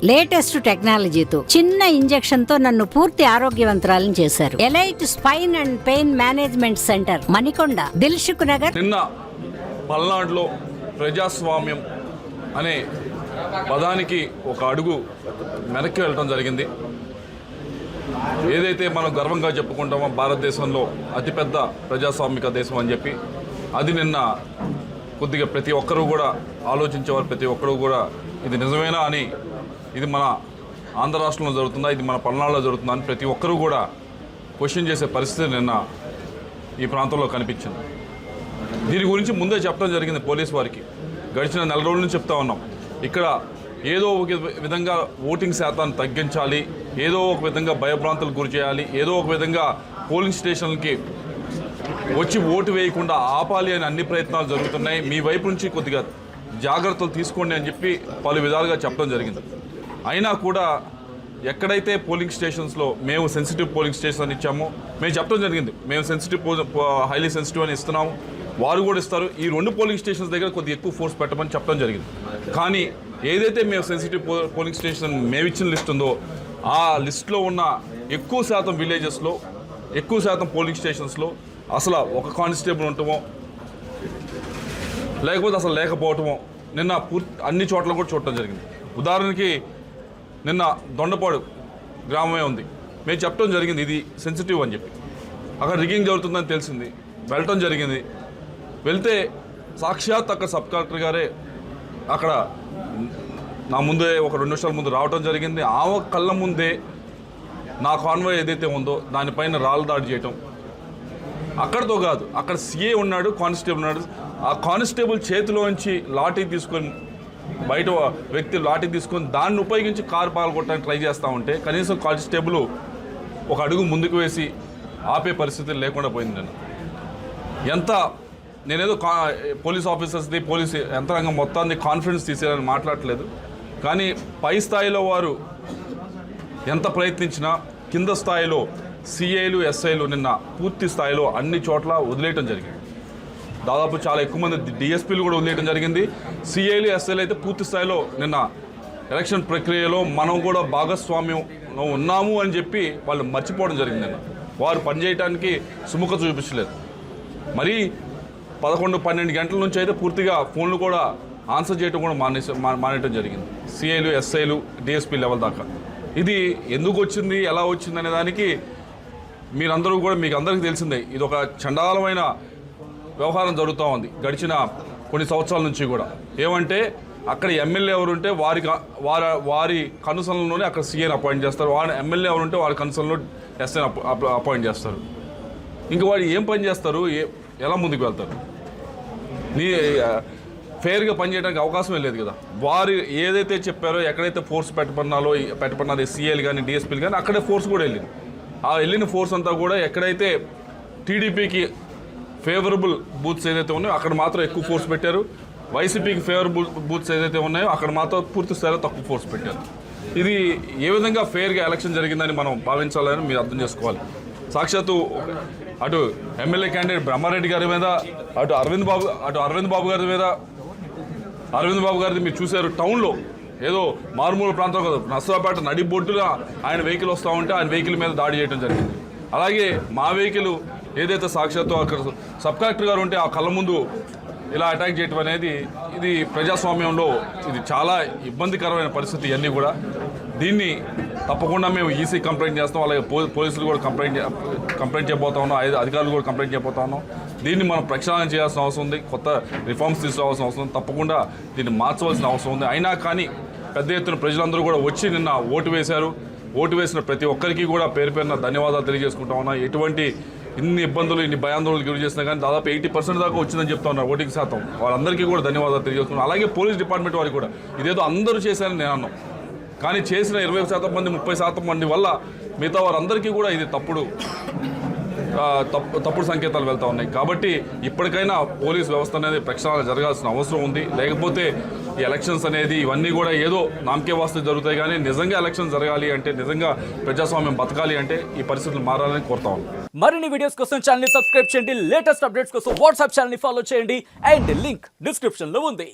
Latest టెక్నాలజీతో చిన్న injection తో నన్ను పూర్తి ఆరోగ్యవంతురాలను చేశారు. Elite spine and pain management centre, Manikonda, Dilsukh Nagar. నిన్న పల్నాడులో ప్రజాస్వామ్యం అనే పదానికి ఒక అడుగు వెనక్కి వెళ్ళటం జరిగింది. ఏదైతే మనం గర్వంగా చెప్పుకుంటామో భారతదేశంలో అతిపెద్ద ప్రజాస్వామిక దేశం అని చెప్పి, అది నిన్న కొద్దిగా ప్రతి ఒక్కరూ కూడా ఆలోచించేవారు. ప్రతి ఒక్కరూ కూడా ఇది నిజమేనా అని, ఇది మన ఆంధ్ర రాష్ట్రంలో జరుగుతుందా, ఇది మన పల్నాడులో జరుగుతుందా అని ప్రతి ఒక్కరూ కూడా క్వశ్చన్ చేసే పరిస్థితి నిన్న ఈ ప్రాంతంలో కనిపించింది. దీని గురించి ముందే చెప్పడం జరిగింది పోలీసు వారికి. గడిచిన నెల రోజుల నుంచి చెప్తా ఉన్నాం, ఇక్కడ ఏదో ఒక విధంగా ఓటింగ్ శాతాన్ని తగ్గించాలి, ఏదో ఒక విధంగా భయభ్రాంతులకు గురి చేయాలి, ఏదో ఒక విధంగా పోలింగ్ స్టేషన్లకి వచ్చి ఓటు వేయకుండా ఆపాలి అని అన్ని ప్రయత్నాలు జరుగుతున్నాయి. మీ వైపు నుంచి కొద్దిగా జాగ్రత్తలు తీసుకోండి అని చెప్పి పలు విధాలుగా చెప్పడం జరిగింది. అయినా కూడా ఎక్కడైతే పోలింగ్ స్టేషన్స్లో మేము సెన్సిటివ్ పోలింగ్ స్టేషన్ అని ఇచ్చామో మేము చెప్పడం జరిగింది, మేము హైలీ సెన్సిటివ్ అని ఇస్తున్నాము, వారు కూడా ఇస్తారు. ఈ రెండు పోలింగ్ స్టేషన్స్ దగ్గర కొద్దిగా ఎక్కువ ఫోర్స్ పెట్టమని చెప్పడం జరిగింది. కానీ ఏదైతే మేము సెన్సిటివ్ పోలింగ్ స్టేషన్ మేము ఇచ్చిన లిస్ట్ ఉందో, ఆ లిస్ట్లో ఉన్న ఎక్కువ శాతం విలేజెస్లో, ఎక్కువ శాతం పోలింగ్ స్టేషన్స్లో అసలు ఒక కానిస్టేబుల్ ఉండటమో లేకపోతే అసలు లేకపోవటమో నిన్న అన్ని చోట్ల కూడా చూడటం జరిగింది. ఉదాహరణకి నిన్న దొండపాడు గ్రామమే ఉంది, మేము చెప్పడం జరిగింది ఇది సెన్సిటివ్ అని చెప్పి. అక్కడ రిగ్గింగ్ జరుగుతుందని తెలిసింది, వెళ్ళటం జరిగింది. వెళ్తే సాక్షాత్ అక్కడ సబ్ కలెక్టర్ గారే అక్కడ నా ముందే ఒక 2 నిమిషాల ముందు రావటం జరిగింది. ఆ కళ్ళ ముందే నా కాన్వాయ్ ఏదైతే ఉందో దానిపైన రాళ్ళ దాడి చేయటం. అక్కడితో కాదు, అక్కడ సీఏ ఉన్నాడు, కానిస్టేబుల్ ఉన్నాడు. ఆ కానిస్టేబుల్ చేతిలోంచి లాఠీ తీసుకొని, బయట వ్యక్తి లాఠీ తీసుకొని దాన్ని ఉపయోగించి కారు పాల్గొట్టడానికి ట్రై చేస్తూ ఉంటే కనీసం కానిస్టేబుల్ ఒక అడుగు ముందుకు వేసి ఆపే పరిస్థితి లేకుండా పోయింది. నేనేదో పోలీస్ ఆఫీసర్స్ది, పోలీస్ యంత్రాంగం మొత్తాన్ని కాన్ఫిడెన్స్ తీసేయాలని మాట్లాడట్లేదు. కానీ పై స్థాయిలో వారు ఎంత ప్రయత్నించినా కింద స్థాయిలో సిఐలు, ఎస్ఐలు నిన్న పూర్తి స్థాయిలో అన్ని చోట్ల వదిలేయటం జరిగింది. దాదాపు చాలా ఎక్కువ మంది డిఎస్పీలు కూడా వదిలేయడం జరిగింది. సిఐలు, ఎస్ఐలు అయితే పూర్తి స్థాయిలో నిన్న ఎలక్షన్ ప్రక్రియలో మనం కూడా భాగస్వామ్యంలో ఉన్నాము అని చెప్పి వాళ్ళు మర్చిపోవడం జరిగింది. నిన్న వారు పనిచేయడానికి సుముఖత చూపించలేదు. మరీ 11-12 గంటల నుంచి అయితే పూర్తిగా ఫోన్లు కూడా ఆన్సర్ చేయడం కూడా మానేయటం జరిగింది, సిఐలు, ఎస్ఐలు, డిఎస్పీ లెవెల్ దాకా. ఇది ఎందుకు వచ్చింది, ఎలా వచ్చింది అనే దానికి మీరందరూ కూడా, మీకు అందరికీ తెలిసిందే, ఇది ఒక చండాలమైన వ్యవహారం జరుగుతూ ఉంది గడిచిన కొన్ని సంవత్సరాల నుంచి కూడా. ఏమంటే అక్కడ ఎమ్మెల్యే ఎవరు ఉంటే వారి కన్సర్న్లోనే అక్కడ సీఏని అపాయింట్ చేస్తారు, వారి ఎమ్మెల్యే ఎవరు ఉంటే వారి కన్సర్న్లో ఎస్ఐని అపాయింట్ చేస్తారు. ఇంకా వాడు ఏం పని చేస్తారు, ఎలా ముందుకు వెళ్తారు? ఫెయిర్గా పనిచేయడానికి అవకాశమే లేదు కదా. వారు ఏదైతే చెప్పారో, ఎక్కడైతే ఫోర్స్ పెట్టమన్నారో సీఏలు కానీ డిఎస్పీలు కానీ అక్కడే ఫోర్స్ కూడా వెళ్ళింది. ఆ వెళ్ళిన ఫోర్స్ అంతా కూడా ఎక్కడైతే టీడీపీకి ఫేవరబుల్ బూత్స్ ఏదైతే ఉన్నాయో అక్కడ మాత్రం ఎక్కువ ఫోర్స్ పెట్టారు, వైసీపీకి ఫేవరబుల్ బూత్స్ ఏదైతే ఉన్నాయో అక్కడ మాత్రం పూర్తి స్థాయిలో తక్కువ ఫోర్స్ పెట్టారు. ఇది ఏ విధంగా ఫెయిర్గా ఎలక్షన్ జరిగిందని మనం భావించాలని మీరు అర్థం చేసుకోవాలి. సాక్షాత్తు అటు ఎమ్మెల్యే క్యాండిడేట్ బ్రహ్మారెడ్డి గారి మీద, అటు అరవింద్ బాబు గారిది మీరు చూశారు. టౌన్లో ఏదో మారుమూల ప్రాంతం కదా, నర్సరావుపేట నడిబొడ్డుగా ఆయన వెహికల్ వస్తూ ఉంటే ఆయన వెహికల్ మీద దాడి చేయడం జరిగింది. అలాగే మా వెహికల్ ఏదైతే సాక్షాత్తు అక్కడ సబ్ కలెక్టర్ గారు ఉంటే ఆ కళ్ళ ముందు ఇలా అటాక్ చేయడం అనేది, ఇది ప్రజాస్వామ్యంలో ఇది చాలా ఇబ్బందికరమైన పరిస్థితి. ఇవన్నీ కూడా దీన్ని తప్పకుండా మేము ఈసీ కంప్లైంట్ చేస్తాం, అలాగే పోలీసులు కూడా కంప్లైంట్ చేయబోతా ఉన్నాం, అధికారులు కూడా కంప్లైంట్ చేయబోతా ఉన్నాం. దీన్ని మనం ప్రక్షాళన చేయాల్సిన అవసరం ఉంది, కొత్త రిఫార్మ్స్ తీసుకోవాల్సిన అవసరం ఉంది, తప్పకుండా దీన్ని మార్చవలసిన అవసరం ఉంది. అయినా కానీ పెద్ద ఎత్తున ప్రజలందరూ కూడా వచ్చి నిన్న ఓటు వేశారు. ఓటు వేసిన ప్రతి ఒక్కరికి కూడా పేరు పేరున ధన్యవాదాలు తెలియజేసుకుంటా ఉన్నా. ఎటువంటి ఇన్ని ఇబ్బందులు, ఇన్ని భయాందోళనలు గురి చేసినా కానీ దాదాపు 80% దాకా వచ్చిందని చెప్తా ఉన్నారు ఓటింగ్ శాతం. వాళ్ళందరికీ కూడా ధన్యవాదాలు తెలియజేసుకున్నాం. అలాగే పోలీస్ డిపార్ట్మెంట్ వారికి కూడా ఇదేదో అందరూ చేశారని నేను అన్నాం, కానీ చేసిన 20% మంది, 30% మంది వల్ల మిగతా వారందరికీ కూడా ఇది తప్పుడు సంకేతాలు వెళ్తూ ఉన్నాయి. కాబట్టి ఇప్పటికైనా పోలీస్ వ్యవస్థ అనేది ప్రక్షాళన జరగాల్సిన అవసరం ఉంది. లేకపోతే ఈ ఎలక్షన్స్ అనేది ఇవన్నీ కూడా ఏదో నామకే వాస్తు జరుగుతాయి, కానీ నిజంగా ఎలక్షన్ జరగాలి అంటే, నిజంగా ప్రజాస్వామ్యం బతకాలి అంటే ఈ పరిస్థితులు మారాలని కోరుతా ఉన్నాం. మరిన్ని వీడియోస్ కోసం ఛానల్ ని సబ్స్క్రైబ్ చేయండి, లేటెస్ట్ అప్డేట్స్ కోసం వాట్సాప్ ఛానల్ ని ఫాలో చేయండి, అండ్ లింక్ డిస్క్రిప్షన్ లో ఉంది.